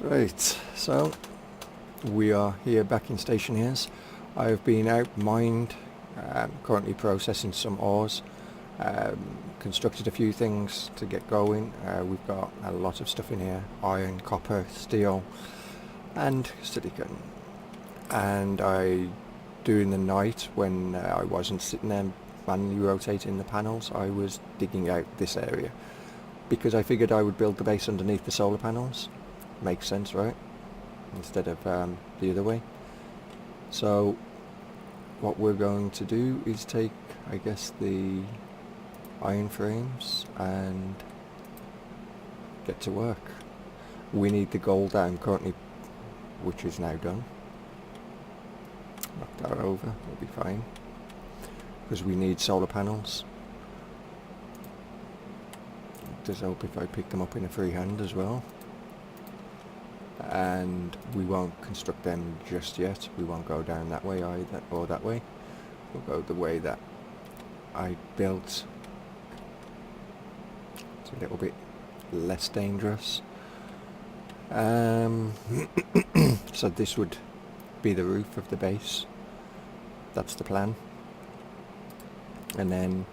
Right, so we are here back in Stationeers. I've been out mined, currently processing some ores, constructed a few things to get going. We've got a lot of stuff in here: iron, copper, steel and silicon. And during the night, when I wasn't sitting there manually rotating the panels, I was digging out this area because I figured I would build the base underneath the solar panels. Makes sense, right? Instead of the other way. So what we're going to do is take, I guess, the iron frames and get to work. We need the gold that I'm currently, which is now done. Knock that over, we'll be fine, because we need solar panels. It does help if I pick them up in a free hand as well. And we won't construct them just yet. We won't go down that way either, or that way. We'll go the way that I built. It's a little bit less dangerous. So this would be the roof of the base. That's the plan. And then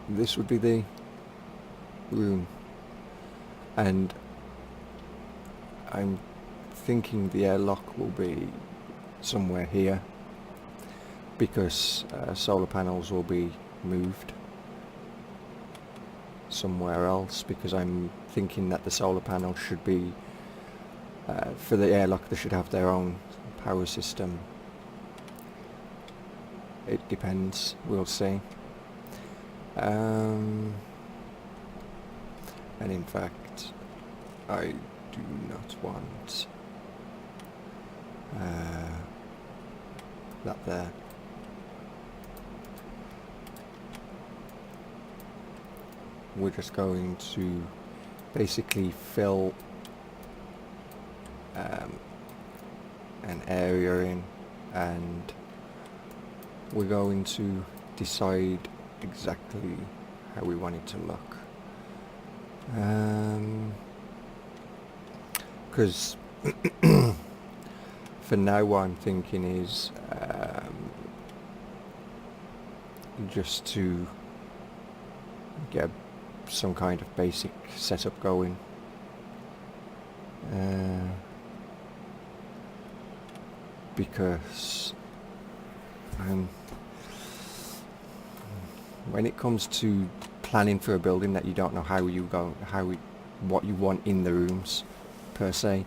this would be the room, and I'm thinking the airlock will be somewhere here, because solar panels will be moved somewhere else, because I'm thinking that the solar panels should be for the airlock, they should have their own power system. It depends, we'll see. And in fact, I do not want that there. We're just going to basically fill an area in, and we're going to decide exactly how we want it to look. Because for now what I'm thinking is just to get some kind of basic setup going. Because when it comes to planning for a building that you don't know what you want in the rooms per se,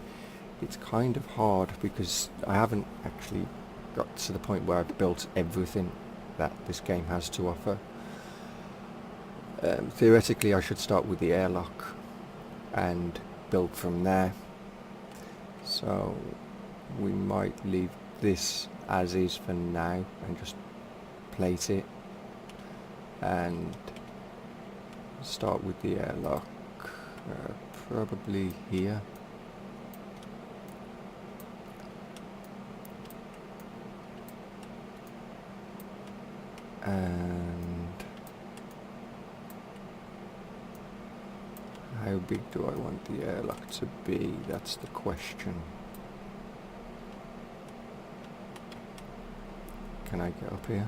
it's kind of hard, because I haven't actually got to the point where I've built everything that this game has to offer. Theoretically I should start with the airlock and build from there, so we might leave this as is for now and just plate it and start with the airlock probably here. And how big do I want the airlock to be? That's the question. Can I get up here?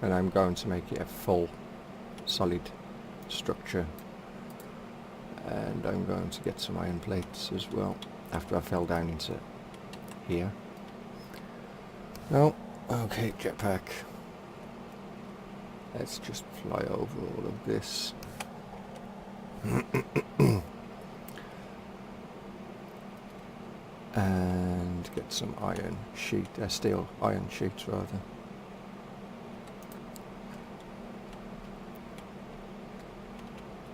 And I'm going to make it a full solid structure, and I'm going to get some iron plates as well after I fell down into here. No, okay, jetpack. Let's just fly over all of this. And get some iron sheet, steel iron sheets rather.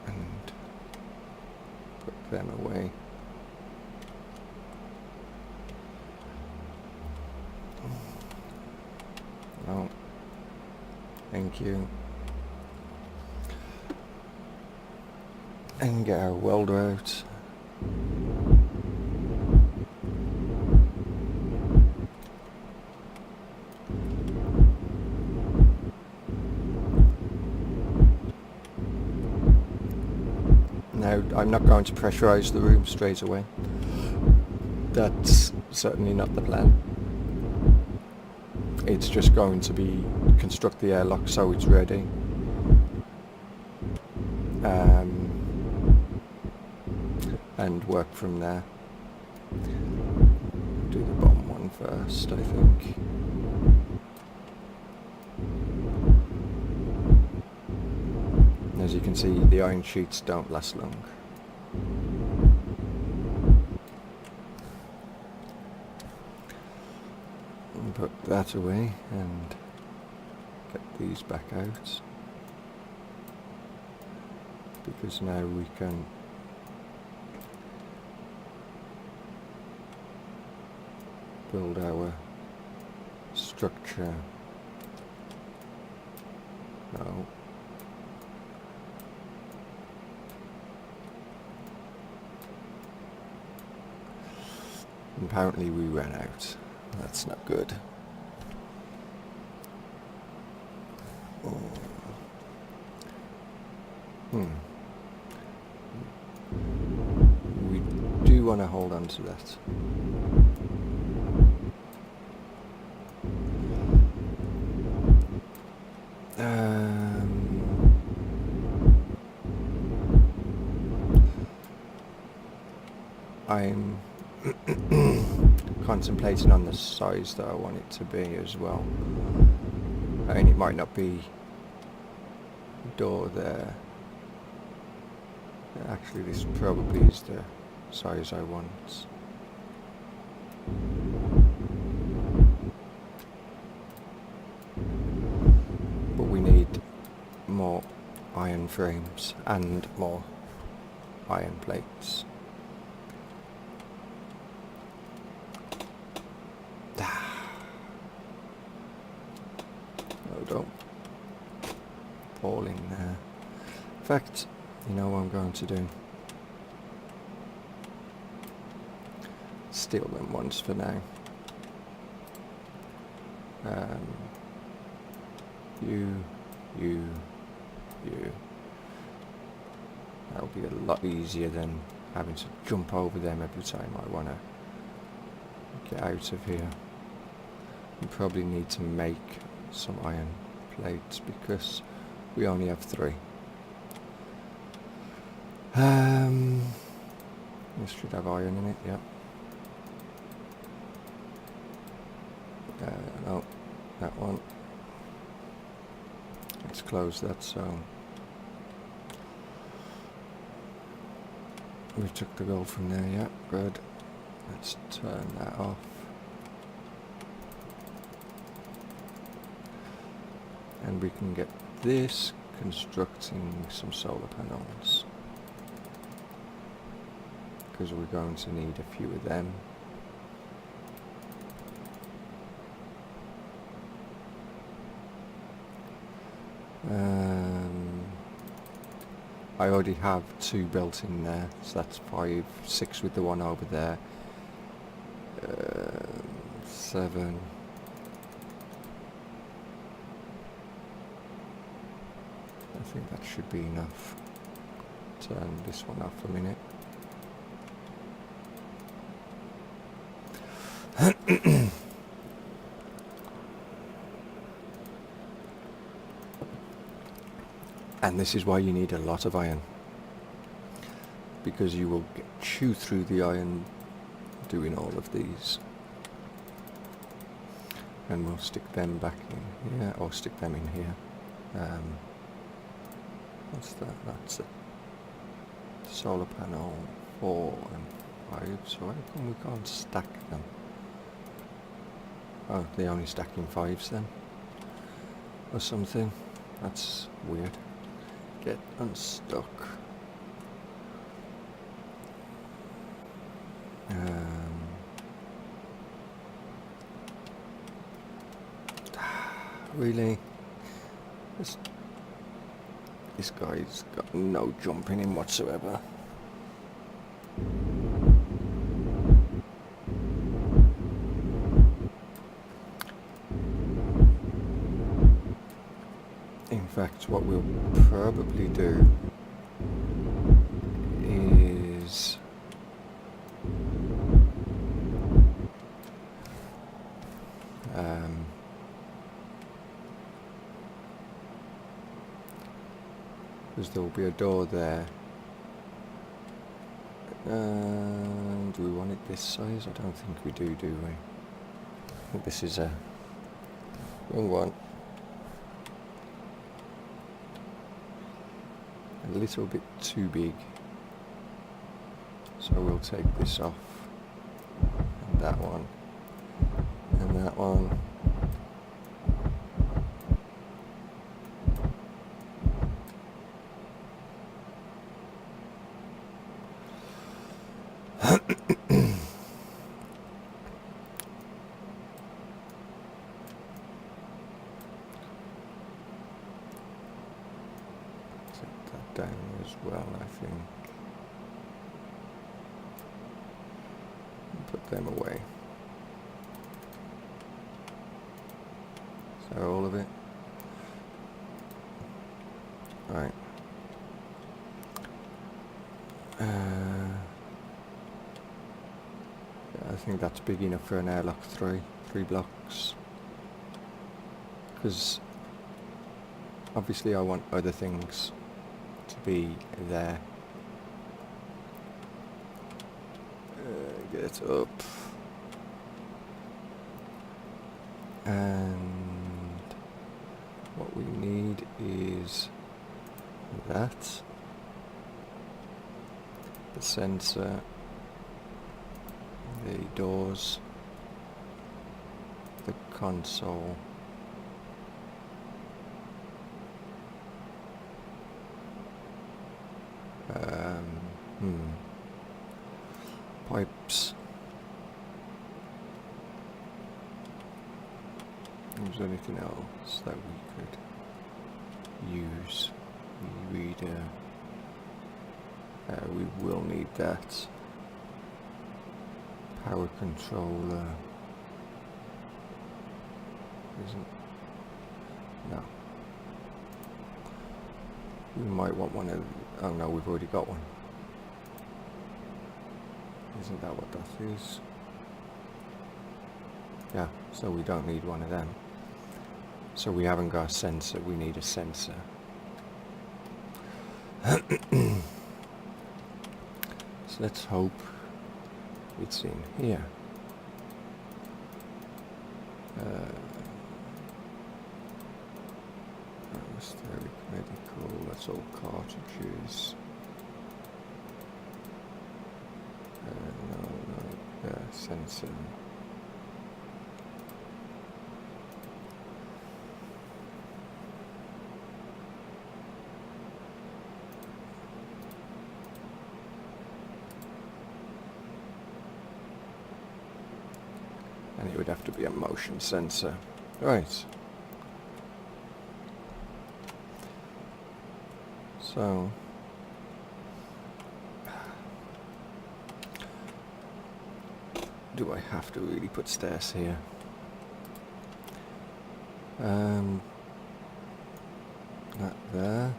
And put them away. No. Thank you. And get our welder out. Now, I'm not going to pressurise the room straight away. That's certainly not the plan. It's just going to be construct the airlock so it's ready. And work from there. Do the bottom one first, I think. As you can see, the iron sheets don't last long. Put that away and get these back out, because now we can build our structure. No. Apparently we ran out. That's not good. Oh. We do want to hold on to that. I'm contemplating on the size that I want it to be as well. I mean, it might not be a door there. Actually, this probably is the size I want. But we need more iron frames and more iron plates. Don't fall in there. In fact, you know what I'm going to do? Steal them once for now. You. That'll be a lot easier than having to jump over them every time I want to get out of here. We probably need to make some iron plates because we only have 3. This should have iron in it, yeah. No, that one. Let's close that, so we took the gold from there, yeah, good. Let's turn that off. And we can get this constructing some solar panels, because we're going to need a few of them. I already have 2 built in there, so that's 5, 6 with the one over there, 7. I think that should be enough. Turn this one off a minute. And this is why you need a lot of iron, because you will chew through the iron doing all of these. And we'll stick them back in here, or stick them in here. What's that? That's it. Solar panel 4 and 5, so how come we can't stack them? Oh, they only stack in 5s then, or something. That's weird. Get unstuck. Really? This guy's got no jump in him whatsoever. In fact, what we'll probably do because there will be a door there. Do we want it this size? I don't think we do we? I think this is a wrong one. A little bit too big. So we'll take this off. And that one. And that one. Down as well, I think. Put them away. So all of it. Right. Yeah, I think that's big enough for an airlock 3 blocks. Because obviously I want other things to be there. Get up. And what we need is that. The sensor. The doors. The console. Pipes. Is there anything else that we could use? Reader. We will need that. Power controller. Isn't? No. We might want one of. Oh no, we've already got one. Isn't that what that is? Yeah, so we don't need one of them. So we haven't got a sensor, we need a sensor. So let's hope it's in here. Atmospheric medical, that's all cartridges. Sensor. And it would have to be a motion sensor. Right. So do I have to really put stairs here? That there.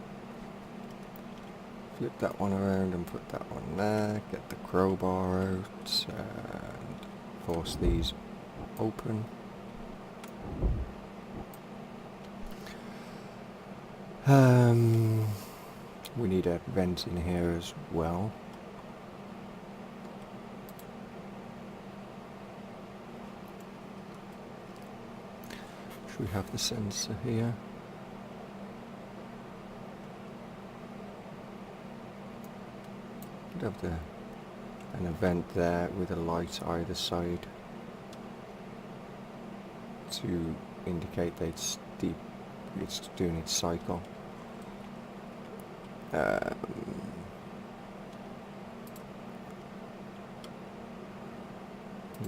Flip that one around and put that one there. Get the crowbar out and force these open. We need a vent in here as well. Should we have the sensor here? Could have an event there with a light either side to indicate that it's doing its cycle.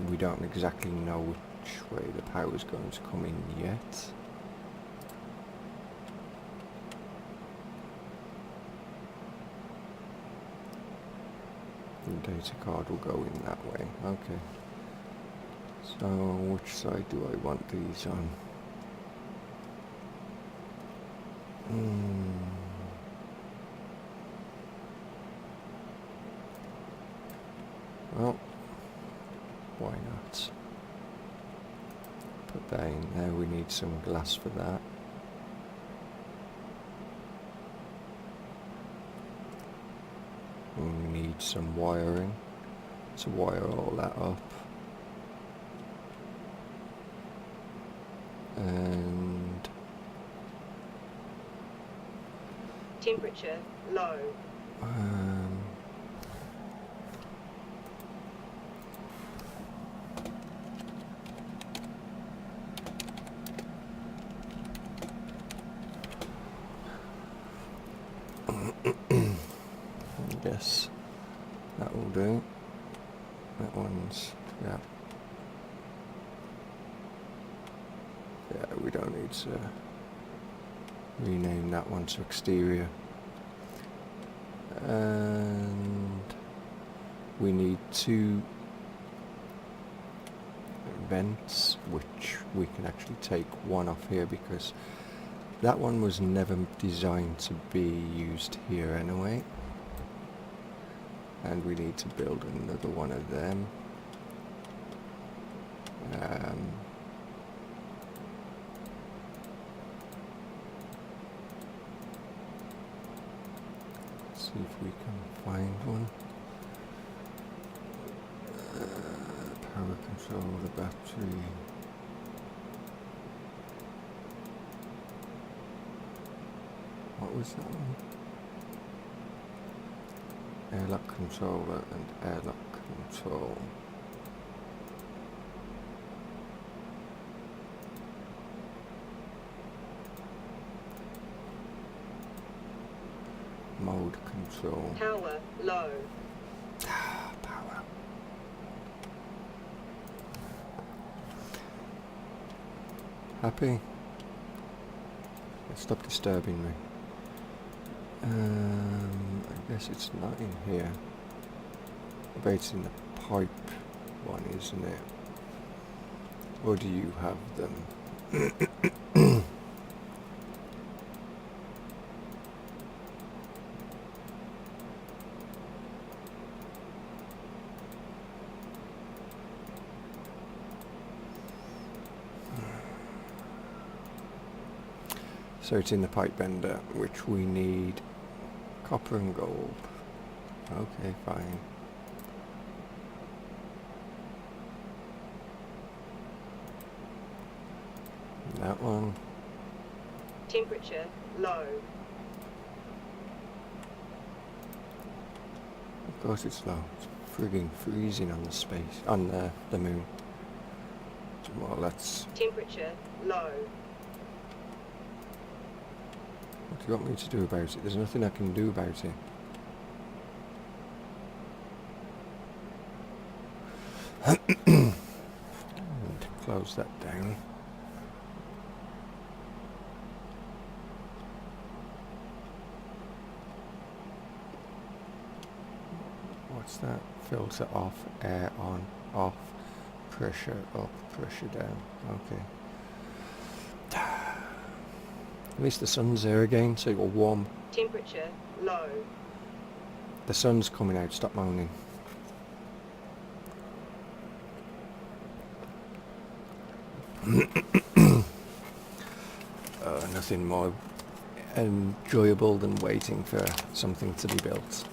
We don't exactly know which way the power is going to come in yet. The data card will go in that way. Okay. So which side do I want these on? Well, why not? Put that in there, we need some glass for that. and we need some wiring to wire all that up. And temperature low. Yes, that will do. That one's, yeah. Yeah, we don't need to rename that one to exterior. And we need 2 vents, which we can actually take one off here because that one was never designed to be used here anyway. And we need to build another one of them. See if we can find one. Power control, the battery. What was that one? Airlock controller and airlock control. Mode control. Power low. Power. Happy? Stop disturbing me. I guess it's not in here. I bet it's in the pipe one, isn't it? Or do you have them? So it's in the pipe bender, which we need copper and gold. Okay, fine. That one. Temperature low. Of course it's low. It's frigging freezing on the space, on the moon. Well, that's... Temperature low. What do you want me to do about it? There's nothing I can do about it. And close that down. What's that? Filter off, air on, off, pressure up, pressure down. Okay. At least the sun's there again, so you're warm. Temperature low. The sun's coming out, stop moaning. Nothing more enjoyable than waiting for something to be built.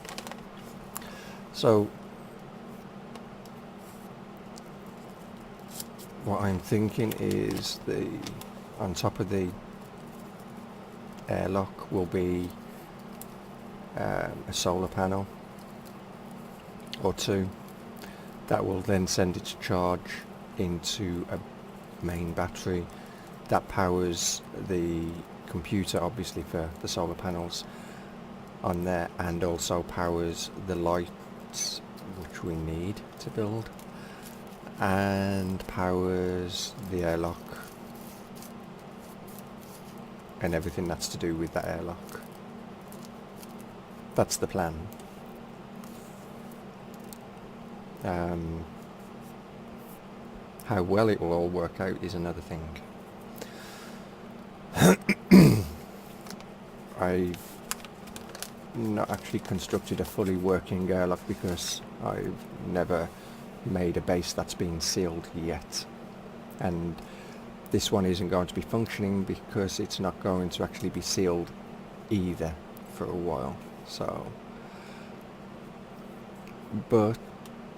So, what I'm thinking is on top of the airlock will be a solar panel or 2 that will then send its charge into a main battery that powers the computer, obviously, for the solar panels on there, and also powers the lights which we need to build, and powers the airlock and everything that's to do with that airlock. That's the plan. How well it will all work out is another thing. I've not actually constructed a fully working airlock because I've never made a base that's been sealed yet, and this one isn't going to be functioning because it's not going to actually be sealed either for a while. So but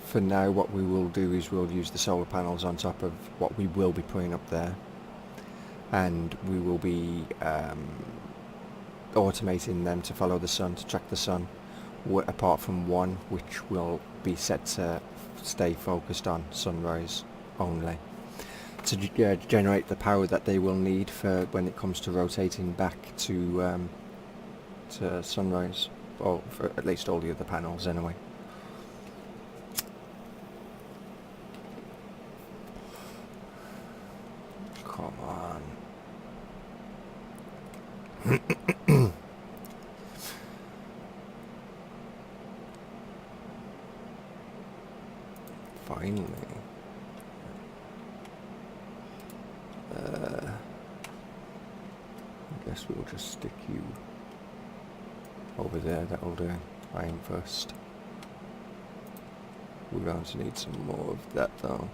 for now what we will do is we'll use the solar panels on top of what we will be putting up there, and we will be automating them to follow the sun, to track the sun, apart from one which will be set to stay focused on sunrise only, to generate the power that they will need for when it comes to rotating back to sunrise, or for at least all the other panels anyway. Come on. Finally. I guess we'll just stick you over there, that'll do. Iron first. We're going to need some more of that though.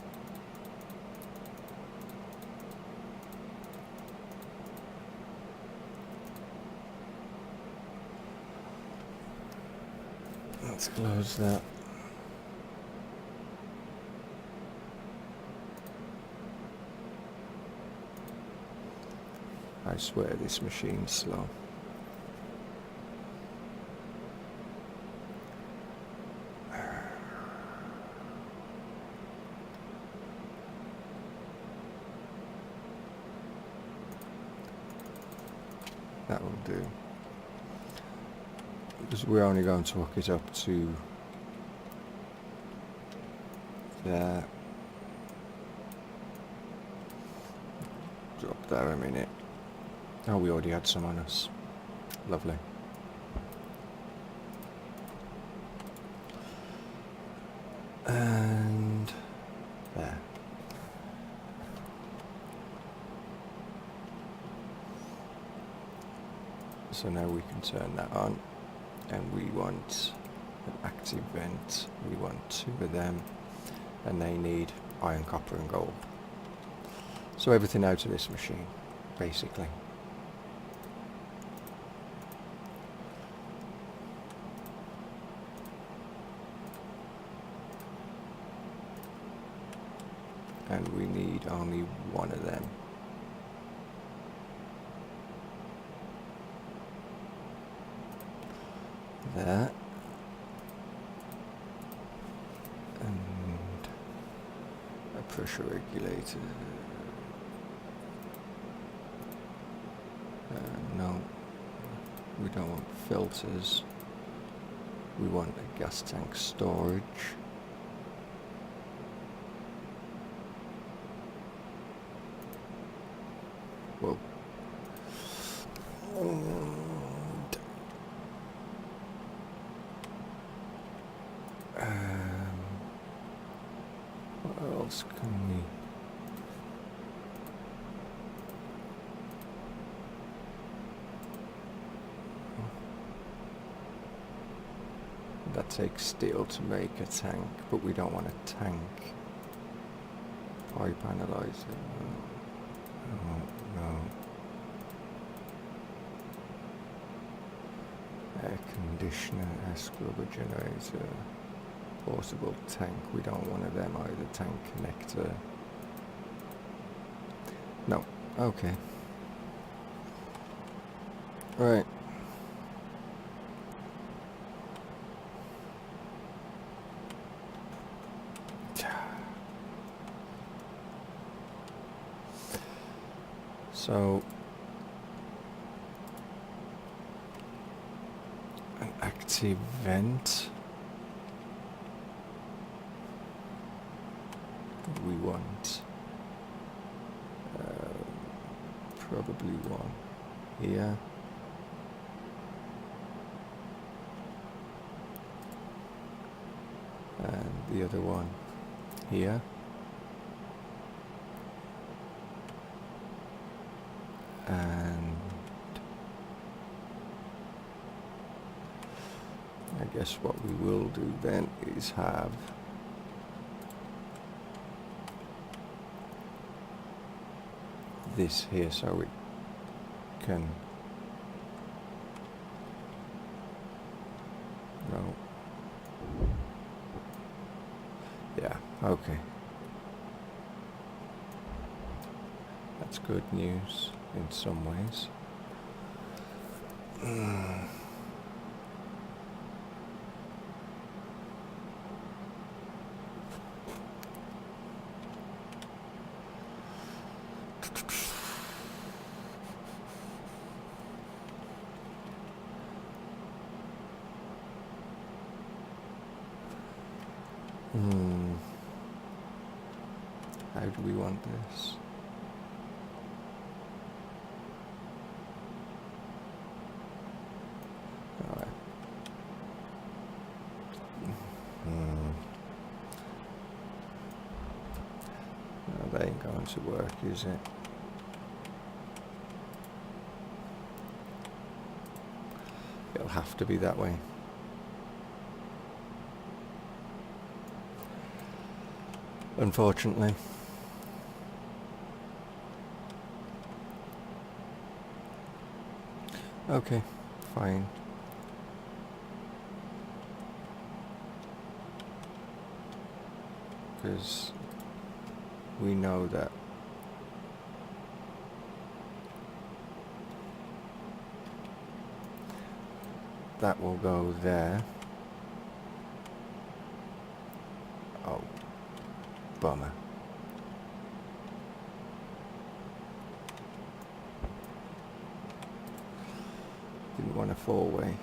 Let's close that. I swear this machine's slow. That will do. Because we're only going to hook it up to there. Drop there a minute. Oh, we already had some on us. Lovely. And there. So now we can turn that on, and we want an active vent. We want 2 of them, and they need iron, copper and gold. So everything out of this machine, basically. And we need only 1 of them. There. And a pressure regulator. No, we don't want filters. We want a gas tank storage. Well, what else can we? That takes steel to make a tank, but we don't want a tank. Pipe analyzer. No. Air conditioner, air scrubber generator, portable tank. We don't want of them either. Tank connector. No. Okay. Right. So, an active vent. We want probably 1 here. And the other one here. And I guess what we will do then is have this here so we can no Okay. That's good news in some ways. How do we want this? Alright. No, that ain't going to work, is it? It'll have to be that way. Unfortunately. Okay, fine. Because we know that that will go there. Oh, bummer. Didn't want a four-way.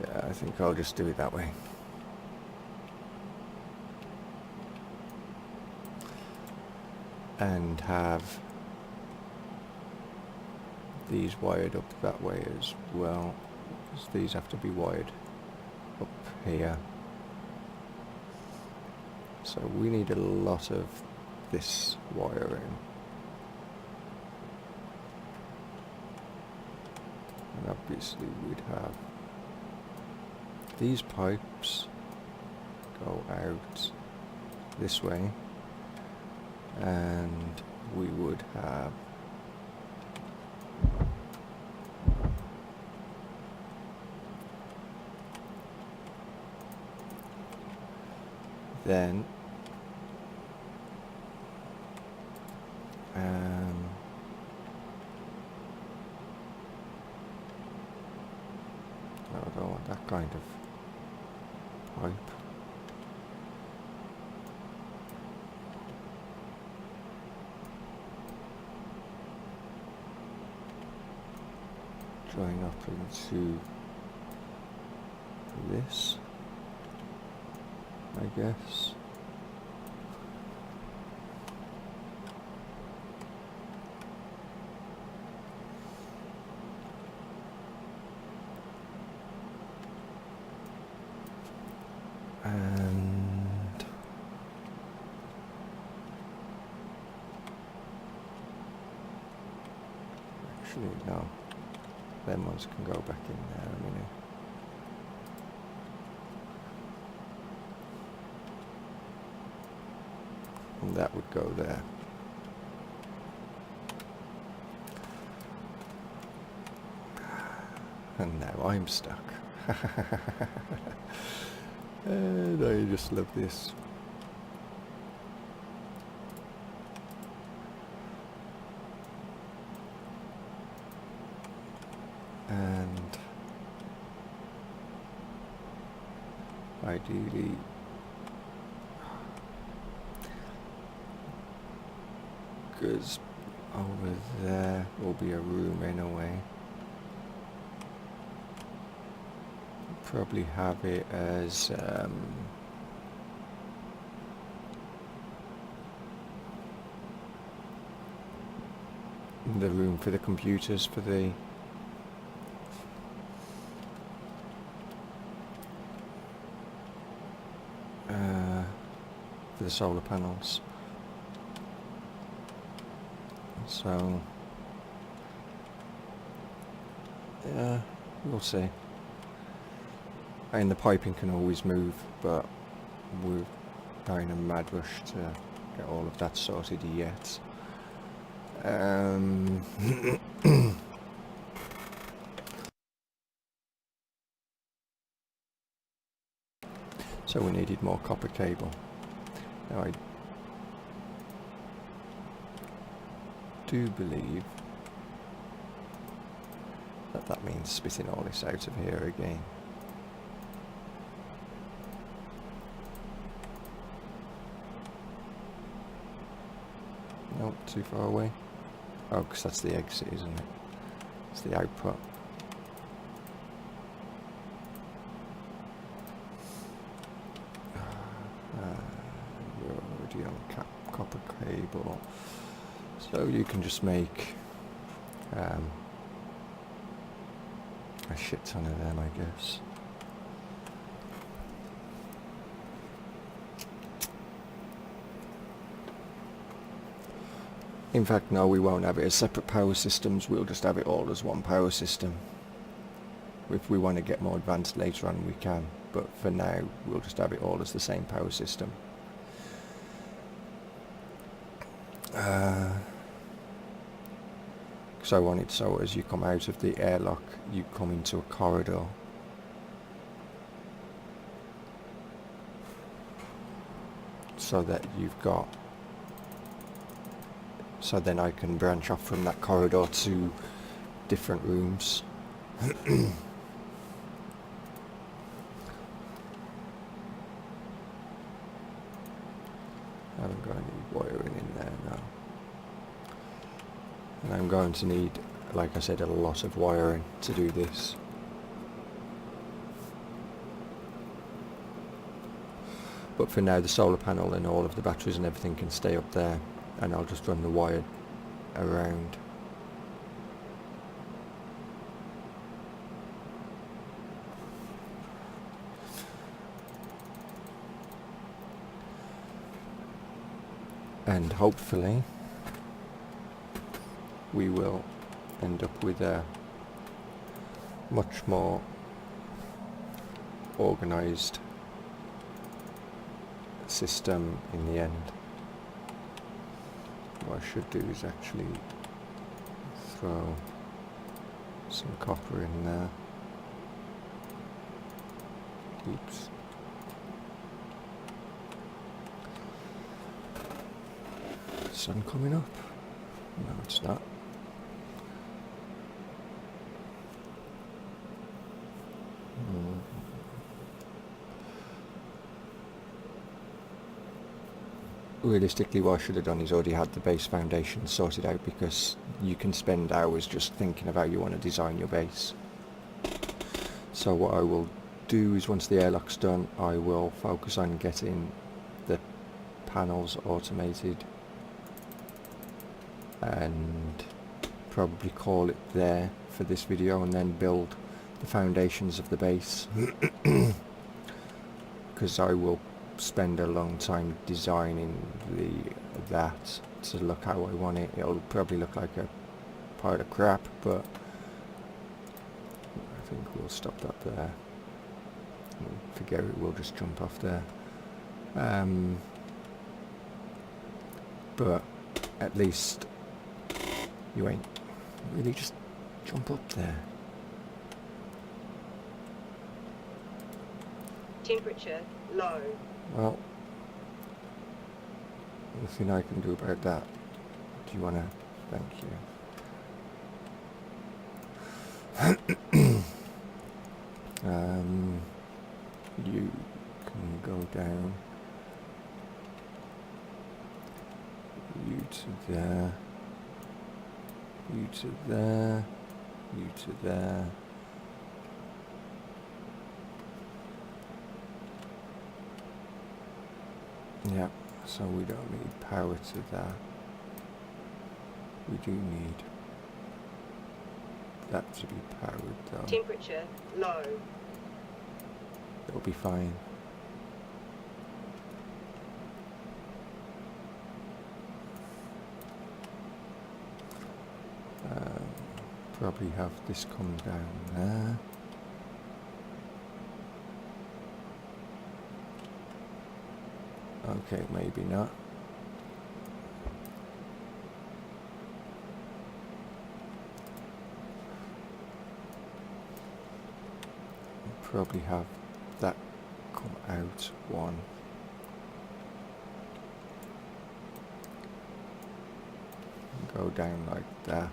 Yeah, I think I'll just do it that way. And have these wired up that way as well, because these have to be wired up here. So we need a lot of this wiring. And obviously we'd have these pipes go out this way, and we would have then no, I don't want that kind of pipe. Join up into this, I guess. And actually no, them ones can go back in there a minute. And that would go there. And now I'm stuck. And I just love this. And ideally because over there will be a room anyway. Probably have it as the room for the computers for the for the solar panels. So yeah, we'll see. And the piping can always move, but we're not in a mad rush to get all of that sorted yet. So we needed more copper cable. Now I do believe that that means spitting all this out of here again. Nope, too far away. Oh, because that's the exit, isn't it? It's the output. You're already on copper cable, so you can just make a shit ton of them, I guess. In fact, no, we won't have it as separate power systems, we'll just have it all as one power system. If we want to get more advanced later on, we can, but for now, we'll just have it all as the same power system. So I want it so as you come out of the airlock, you come into a corridor. So that you've got... So then I can branch off from that corridor to different rooms. I haven't got any wiring in there now. And I'm going to need, like I said, a lot of wiring to do this. But for now, the solar panel and all of the batteries and everything can stay up there, and I'll just run the wire around. And hopefully we will end up with a much more organised system in the end. What I should do is actually throw some copper in there. Oops. Sun coming up? No, it's not. Realistically, what I should have done is already had the base foundation sorted out, because you can spend hours just thinking of how you want to design your base. So what I will do is, once the airlock's done, I will focus on getting the panels automated and probably call it there for this video, and then build the foundations of the base. Because I will spend a long time designing that to look how I want it. It'll probably look like a pile of crap, but I think we'll stop that there. Forget it, we'll just jump off there. But at least you ain't really just jump up there. Temperature low. Well, nothing I can do about that. Do you want to? Thank you. You can go down. You to there. You to there. You to there. Yeah, so we don't need power to that. We do need that to be powered though. Temperature low. It'll be fine. Probably have this come down there. Okay, maybe not. Probably have that come out one. Go down like that.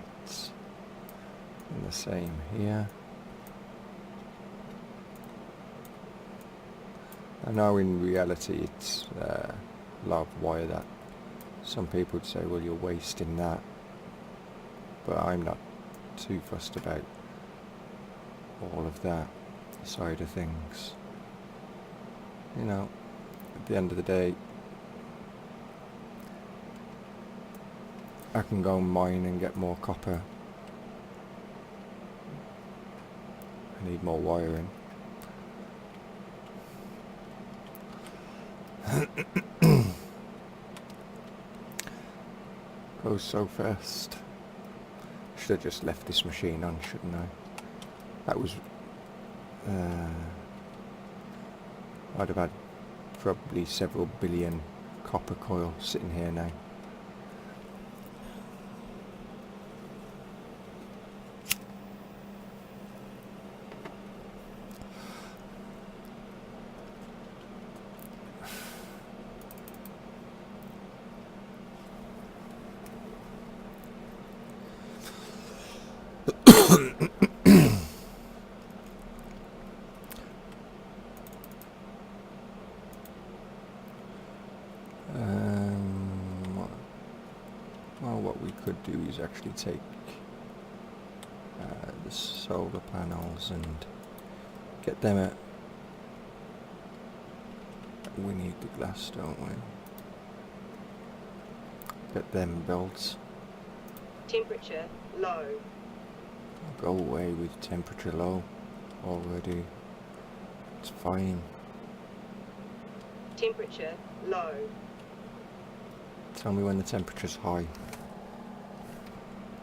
And the same here. I know in reality it's a lot of wire that some people would say, well, you're wasting that. But I'm not too fussed about all of that side of things. You know, at the end of the day, I can go mine and get more copper. I need more wiring. Goes so fast. Should have just left this machine on, shouldn't I? That was... I'd have had probably several billion copper coil sitting here now. Well, what we could do is actually take the solar panels and get them at... We need the glass, don't we? Get them built. Temperature low. Go away with temperature low already. It's fine. Temperature low. Tell me when the temperature's high.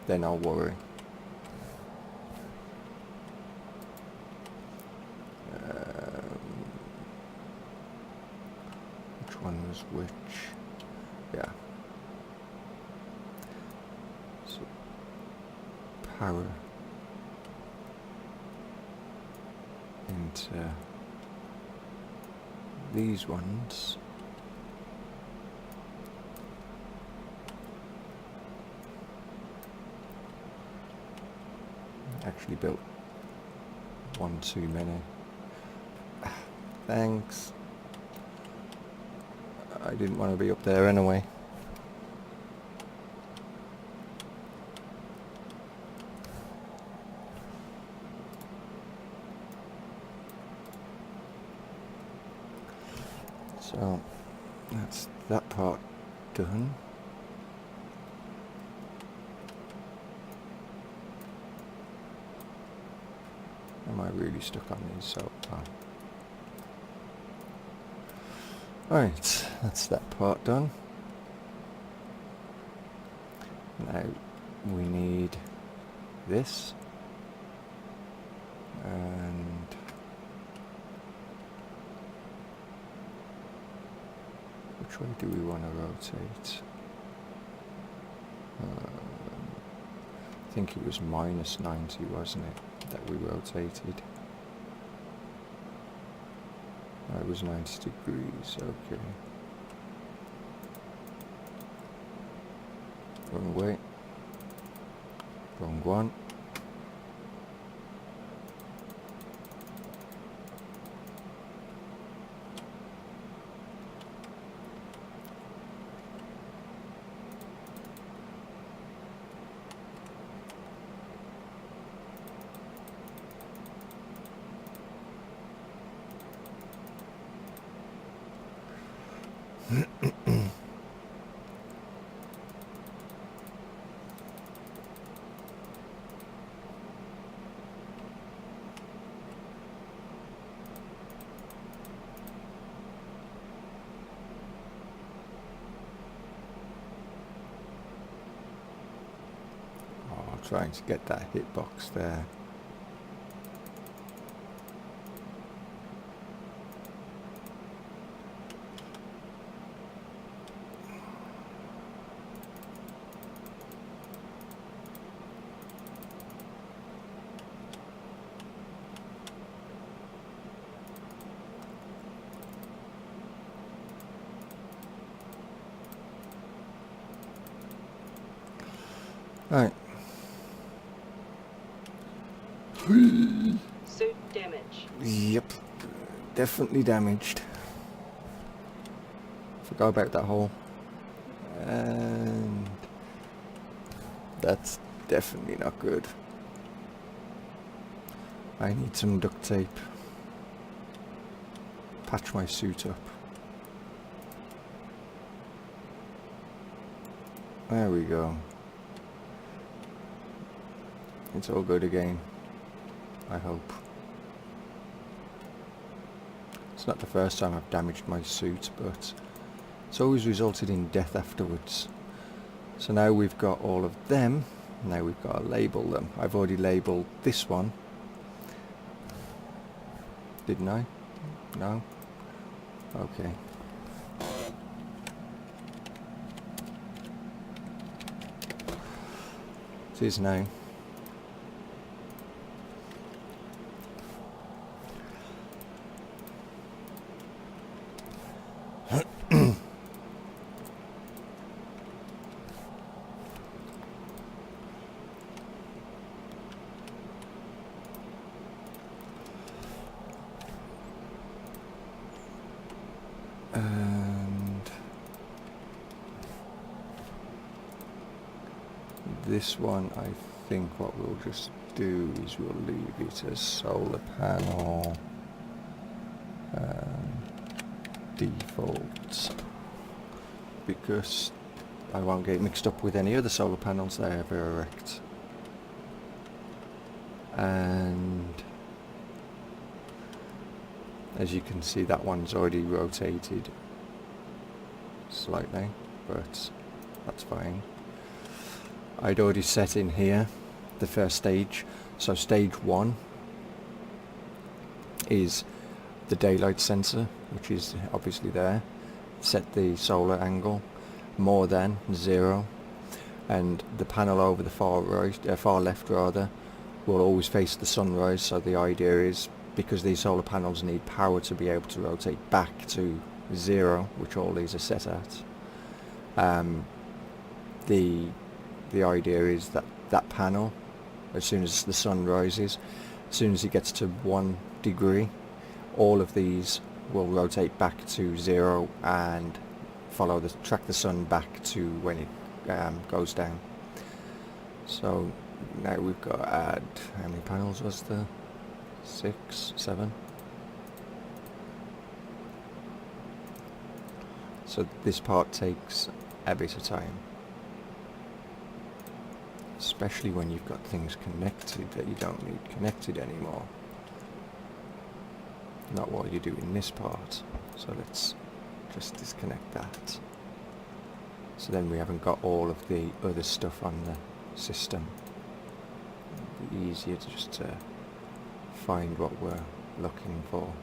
Then I'll worry. Which one was which? Yeah. So, power into these ones. Actually built one too many. Thanks. I didn't want to be up there anyway. So that's that part done. Am I really stuck on these? So, right, that's that part done. Now we need this, and which way do we want to rotate? I think it was -90, wasn't it, that we rotated? Oh, it was 90 degrees, okay. Wrong way. Wrong one. trying to get that hitbox there. Right. Suit damage. Yep. Definitely damaged. Forgot about that hole. And that's definitely not good. I need some duct tape. Patch my suit up. There we go. It's all good again, I hope. It's not the first time I've damaged my suit, but it's always resulted in death afterwards. So now we've got all of them, now we've got to label them. I've already labelled this one. Didn't I? No? Okay. It is now. And this one, I think what we'll just do is we'll leave it as solar panel default, because I won't get mixed up with any other solar panels that I ever erect. And as you can see, that one's already rotated slightly, but that's fine. I'd already set in here the first stage. So stage 1 is the daylight sensor, which is obviously there. Set the solar angle more than 0, and the panel over the far right, far left rather, will always face the sunrise. So the idea is, because these solar panels need power to be able to rotate back to 0, which all these are set at, the idea is that that panel, as soon as the sun rises, as soon as it gets to 1 degree, all of these will rotate back to 0 and track the sun back to when it goes down. So now we've got to add, how many panels was there? 6, 7. So this part takes a bit of time, especially when you've got things connected that you don't need connected anymore. Not while you're doing this part. So let's just disconnect that. So then we haven't got all of the other stuff on the system. It'll be easier to just find what we're looking for.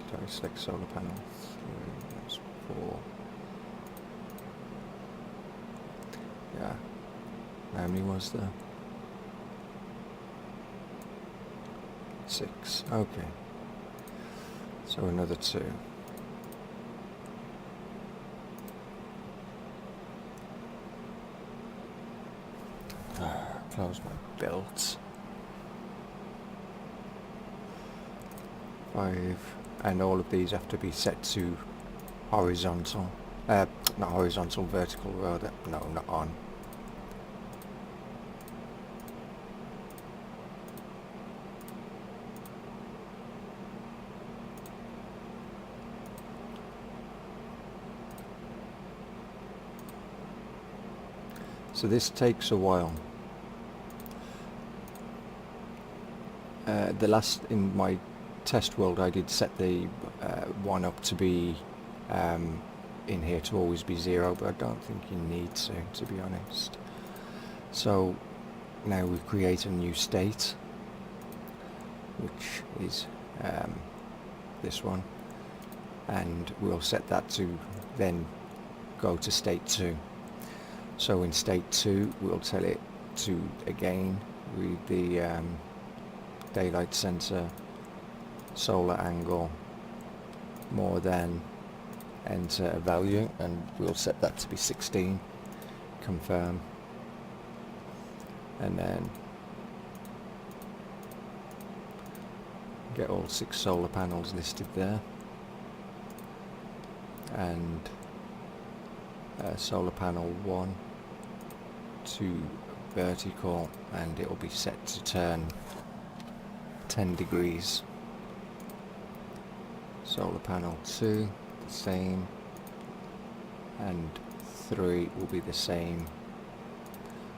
So I select solar panel 3, that's 4. Yeah. How many was there? 6. Okay. So another 2. Close my belt. 5. And all of these have to be set to horizontal. Not horizontal, vertical rather. No, not on. So this takes a while. The last, in my test world, I did set the one up to be in here to always be 0, but I don't think you need to be honest. So now we create a new state, which is this one, and we'll set that to then go to state 2. So in state 2 we'll tell it to again read the daylight center, solar angle, more than, enter a value, and we'll set that to be 16, confirm, and then get all 6 solar panels listed there, and solar panel 1 to vertical, and it will be set to turn 10 degrees. Solar panel 2 the same, and 3 will be the same,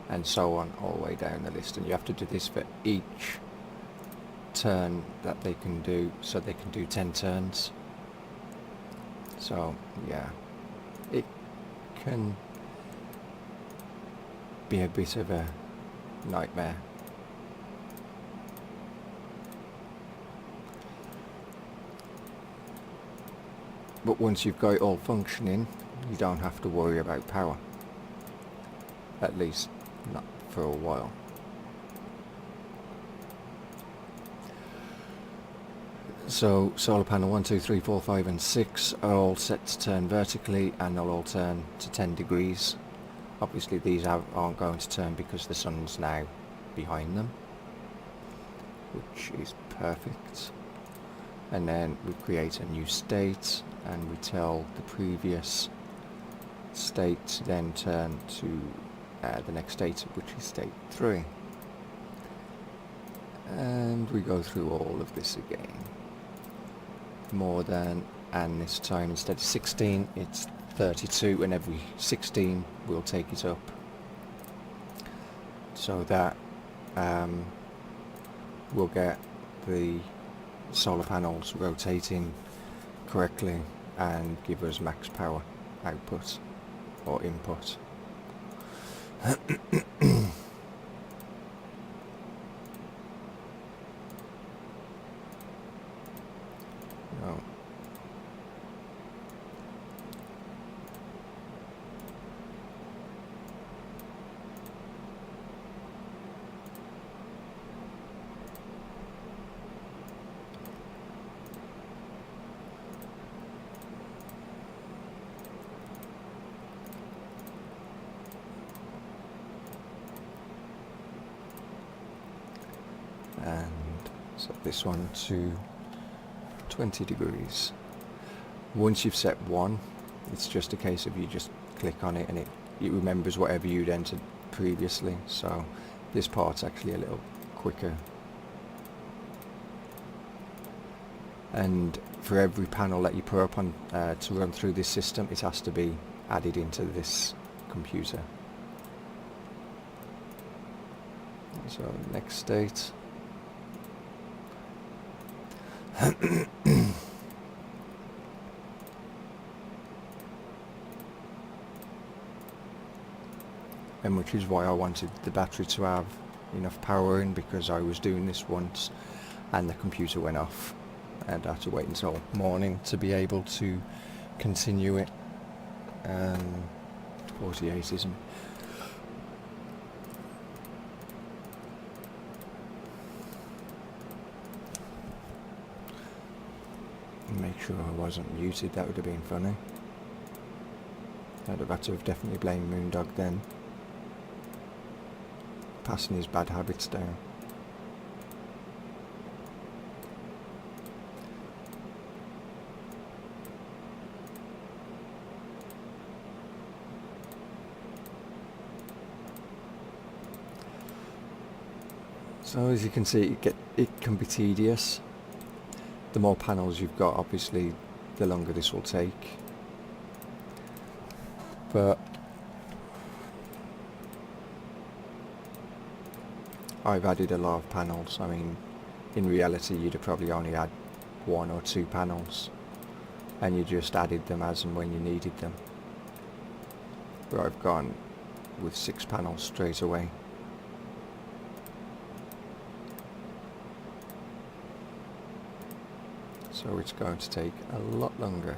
and so on all the way down the list. And you have to do this for each turn that they can do, so they can do 10 turns. So yeah, it can be a bit of a nightmare. But once you've got it all functioning, you don't have to worry about power. At least not for a while. So solar panel 1, 2, 3, 4, 5 and 6 are all set to turn vertically, and they'll all turn to 10 degrees. Obviously these aren't going to turn because the sun's now behind them, which is perfect. And then we create a new state, and we tell the previous state to then turn to the next state, which is state 3. And we go through all of this again. More than, and this time instead of 16 it's 32, and every 16 we'll take it up, so that we'll get the solar panels rotating correctly and give us max power output or input. No. And set this one to 20 degrees. Once you've set one, it's just a case of you just click on it and it remembers whatever you'd entered previously, so this part's actually a little quicker. And for every panel that you put up on to run through this system, it has to be added into this computer. So next state. And which is why I wanted the battery to have enough power in, because I was doing this once and the computer went off and I had to wait until morning to be able to continue it. 48 isn't it? Make sure I wasn't muted, that would have been funny. I'd have had to have definitely blamed Moondog then. Passing his bad habits down. So as you can see, it can be tedious. The more panels you've got, obviously, the longer this will take. But I've added a lot of panels. I mean, in reality, you'd have probably only had 1 or 2 panels, and you just added them as and when you needed them. But I've gone with 6 panels straight away, So it's going to take a lot longer.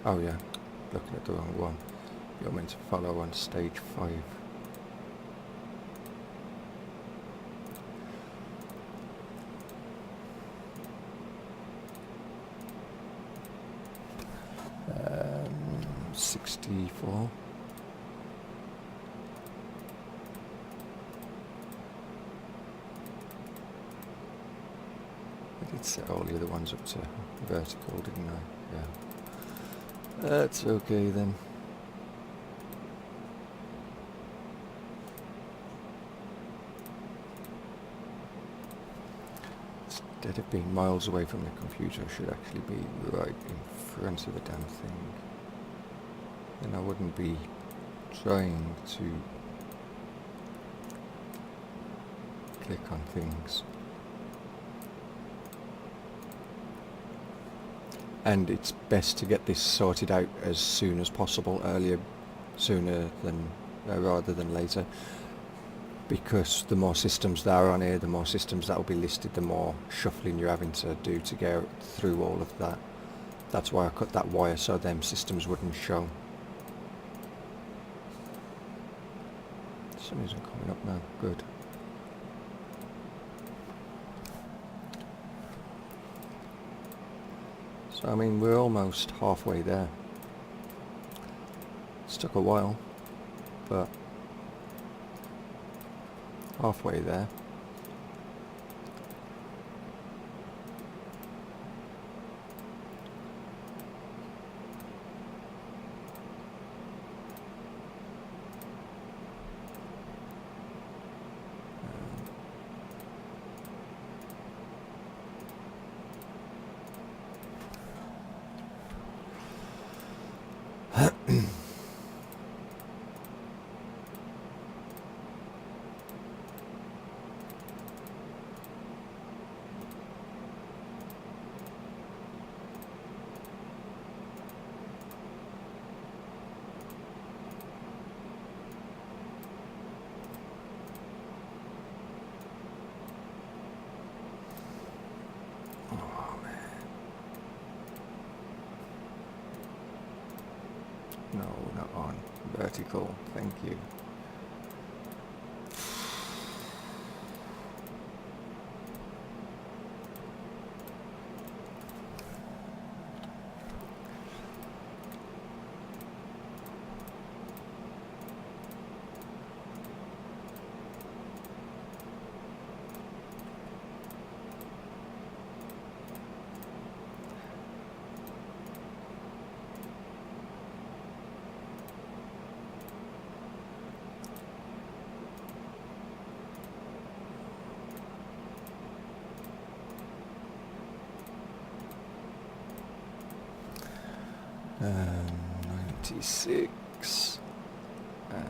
Oh yeah, looking at the wrong one. You're meant to follow on stage 5. Um, 64. I did set all the other ones up to vertical, didn't I? Yeah. That's okay then. Instead of being miles away from the computer, I should actually be right in front of the damn thing. Then I wouldn't be trying to click on things. And it's best to get this sorted out as soon as possible, sooner than rather than later, because the more systems that are on here, the more systems that will be listed, the more shuffling you're having to do to get through all of that. That's why I cut that wire, so them systems wouldn't show. The sun isn't coming up now, good. So I mean, we're almost halfway there. It's took a while, but halfway there. No, not on. Vertical, thank you. Um, 96 and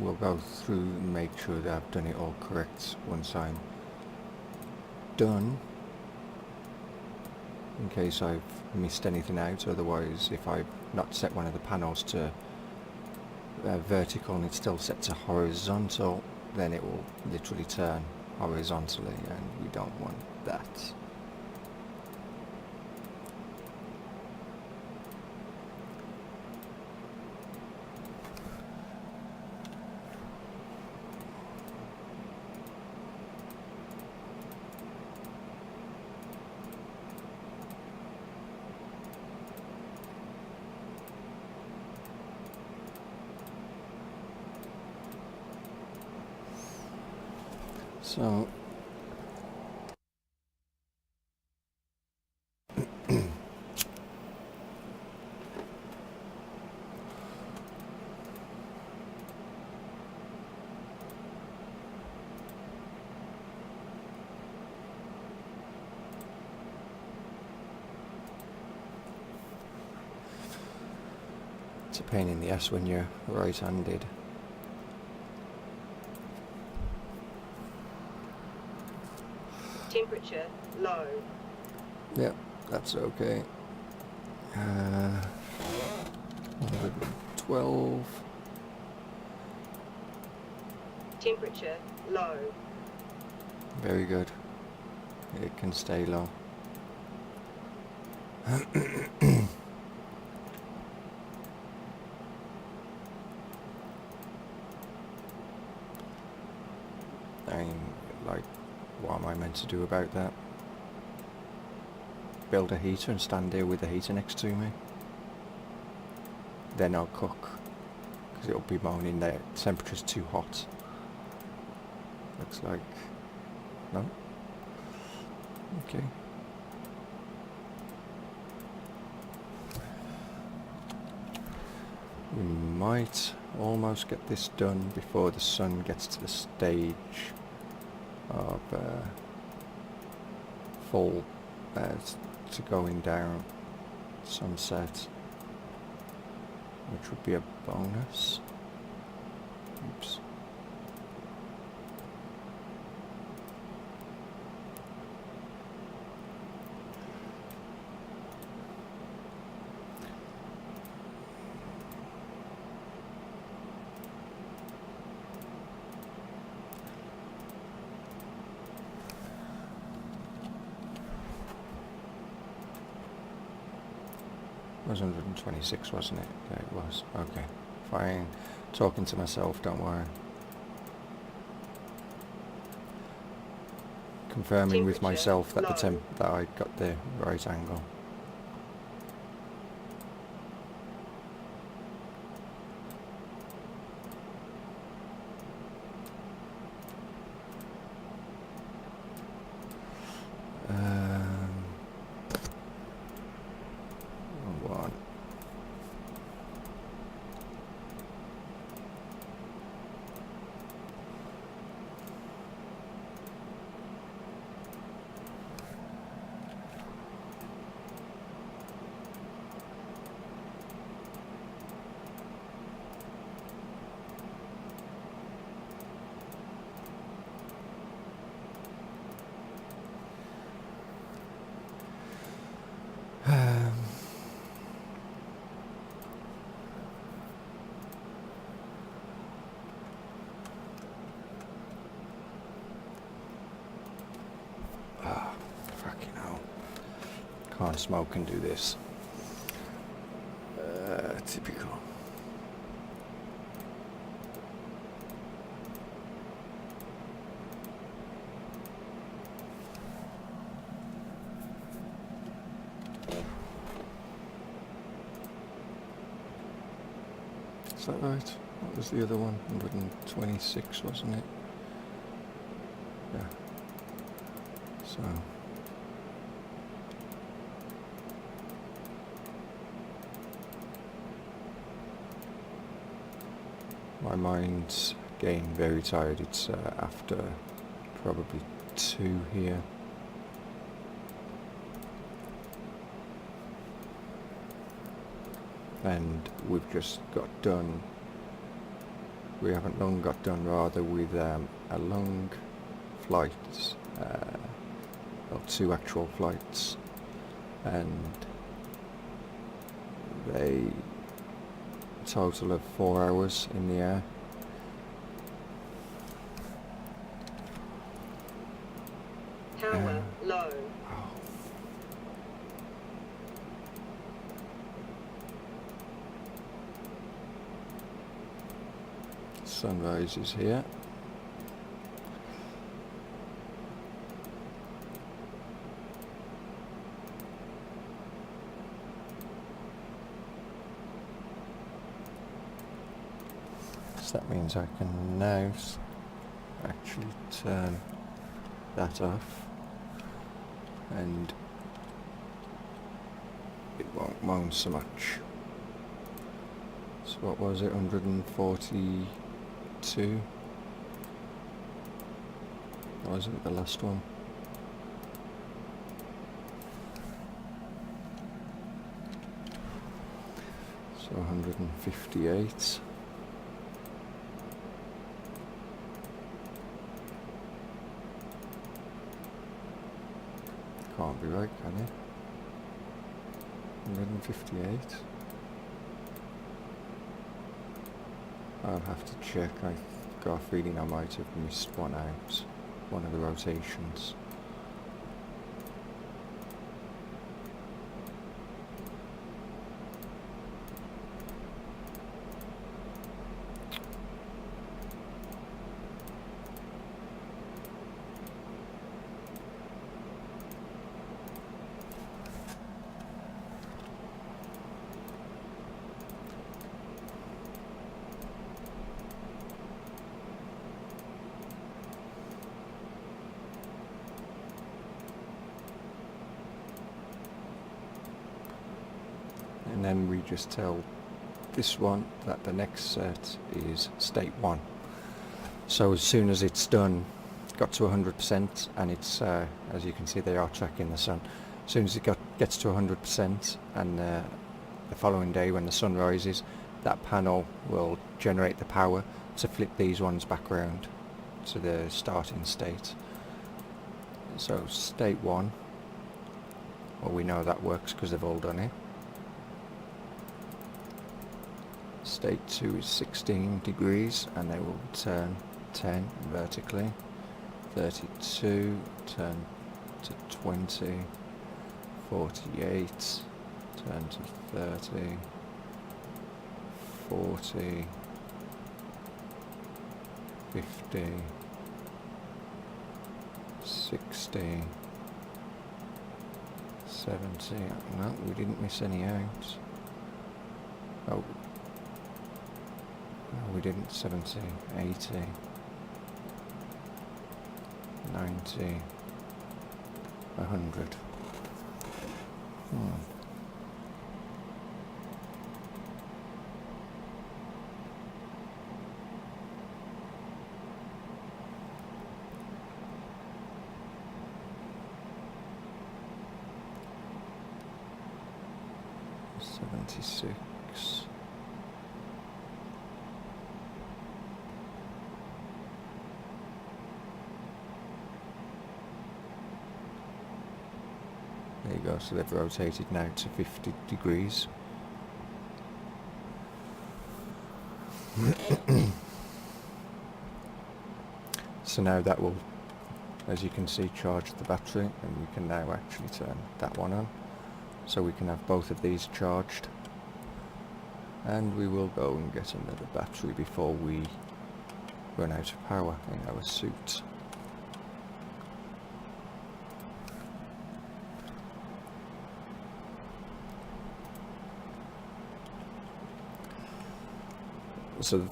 we'll go through and make sure that I've done it all correct once I'm done, in case I've missed anything out. Otherwise, if I've not set one of the panels to vertical and it's still set to horizontal, then it will literally turn horizontally, and we don't want that. So it's a pain in the ass when you're right-handed. Temperature low. Yep, that's okay. 112. Temperature low. Very good. It can stay low. I mean, like, what am I meant to do about that? Build a heater and stand there with the heater next to me? Then I'll cook, because it'll be moaning the temperature's too hot. Looks like... no? Okay. We might almost get this done before the sun gets to the stage of full to going down sunset, which would be a bonus. Oops. It was 126, wasn't it? Yeah, it was. Okay, fine. Talking to myself, don't worry. Confirming with myself that that I got the right angle. One. Fucking hell. Can't smoke and do this. Typical. Is that right? What was the other one? 126, wasn't it? Yeah. So. My mind's getting very tired. It's after probably 2 here. And we've just got done, we haven't long got done rather with a long flight, well, 2 actual flights, and they total of 4 hours in the air. Power low. Oh. Sunrise is here. So that means I can now actually turn that off, and it won't moan so much. So what was it, 142? Or was it the last one? So 158. can't be right, can it? 158. I'll have to check. I've got a feeling I might have missed one out. One of the rotations. And then we just tell this one that the next set is state 1. So as soon as it's done, got to 100%, and it's as you can see they are tracking the sun. As soon as it gets to 100%, and the following day when the sun rises, that panel will generate the power to flip these ones back round to the starting state. So state 1, well, we know that works because they've all done it. State 2 is 16 degrees, and they will turn 10 vertically. 32, turn to 20. 48, turn to 30. 40. 50. 60. 70. Well, we didn't miss any out. Oh. No, we didn't. 70, 80, 90, 100. Hmm. 76. There you go, so they've rotated now to 50 degrees. So now that will, as you can see, charge the battery, and we can now actually turn that one on. So we can have both of these charged. And we will go and get another battery before we run out of power in our suit. So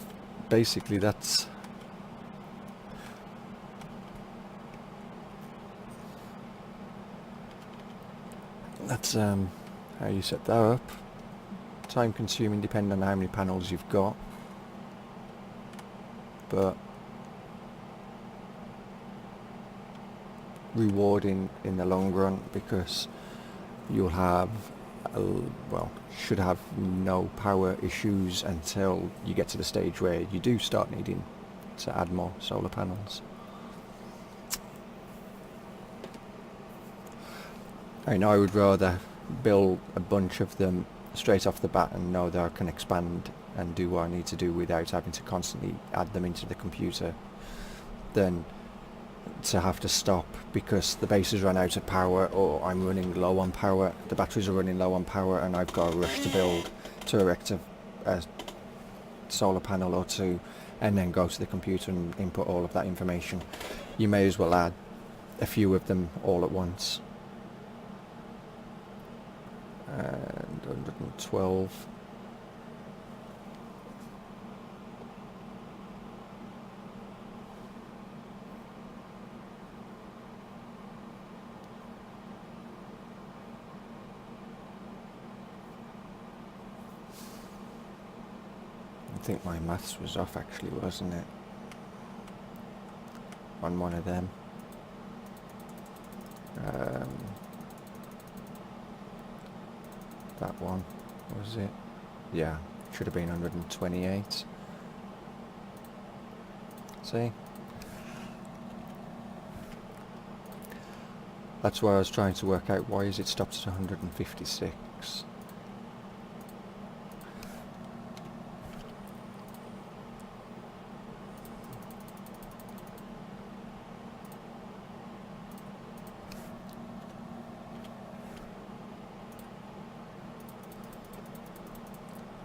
basically that's how you set that up. Time consuming depending on how many panels you've got, but rewarding in the long run because you'll have should have no power issues until you get to the stage where you do start needing to add more solar panels. I know I would rather build a bunch of them straight off the bat and know that I can expand and do what I need to do without having to constantly add them into the computer than to have to stop because the base has run out of power, or I'm running low on power, the batteries are running low on power, and I've got a rush to erect a solar panel or two and then go to the computer and input all of that information. You may as well add a few of them all at once. And 112. I think my maths was off actually, wasn't it? On one of them. That one, was it? Yeah, should have been 128. See? That's why I was trying to work out why is it stopped at 156.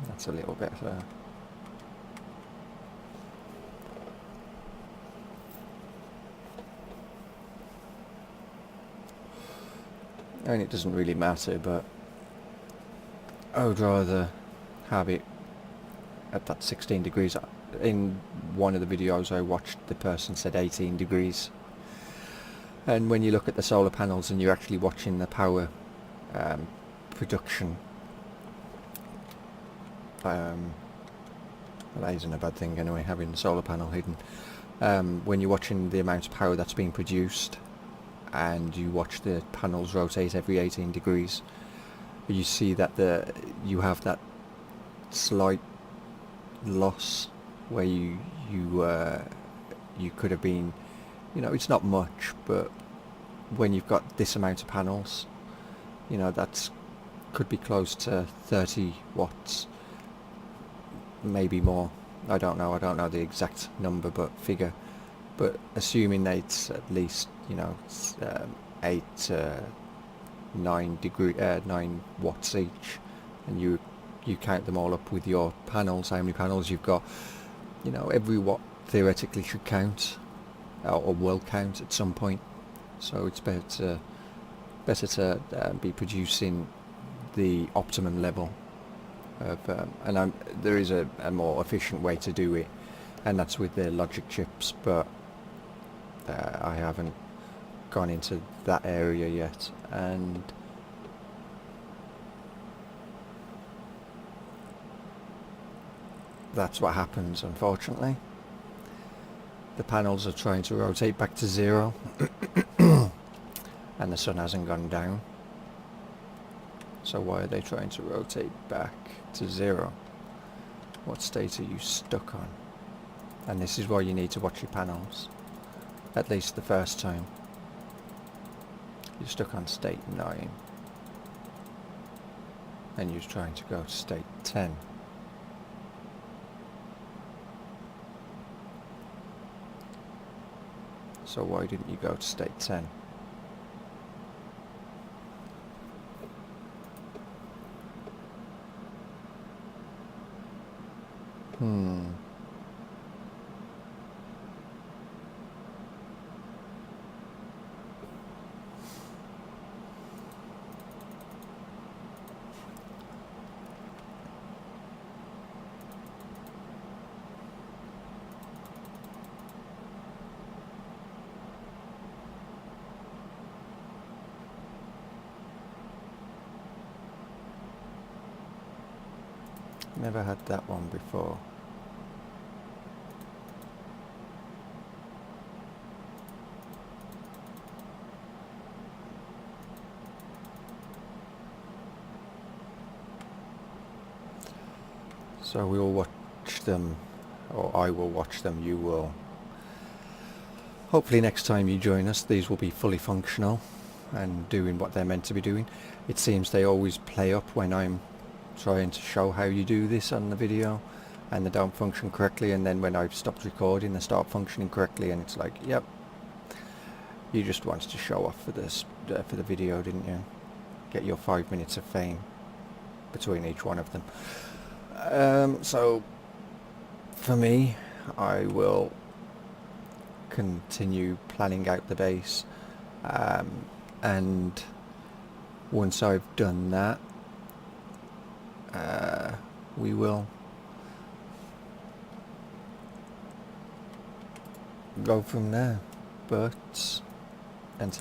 That's a little better. I mean, it doesn't really matter, but I would rather have it at that 16 degrees. In one of the videos I watched, the person said 18 degrees. And when you look at the solar panels and you're actually watching the power production, well, that isn't a bad thing anyway, having the solar panel hidden. When you're watching the amount of power that's being produced and you watch the panels rotate every 18 degrees, you see that you have that slight loss where you could have been, you know, it's not much, but when you've got this amount of panels, you know, that's could be close to 30 watts, maybe more. I don't know the exact number, but figure. But assuming that it's at least, you know, 8 to 9 watts each, and you count them all up with your panels, how many panels you've got, you know, every watt theoretically should count, or will count at some point. So it's better to be producing the optimum level of, and there is a more efficient way to do it, and that's with the logic chips, but I haven't gone into that area yet. And that's what happens, unfortunately. The panels are trying to rotate back to 0 and the sun hasn't gone down. So why are they trying to rotate back to 0? What state are you stuck on? And this is why you need to watch your panels, at least the first time. You're stuck on state 9 and you're trying to go to state 10. So why didn't you go to state 10? Never had that one before. So we will watch them, or I will watch them, you will. Hopefully next time you join us, these will be fully functional and doing what they're meant to be doing. It seems they always play up when I'm trying to show how you do this on the video, and they don't function correctly, and then when I've stopped recording they start functioning correctly, and it's like, yep, you just wanted to show off for this for the video, didn't you? Get your 5 minutes of fame between each one of them. So for me, I will continue planning out the base, and once I've done that, we will go from there. But until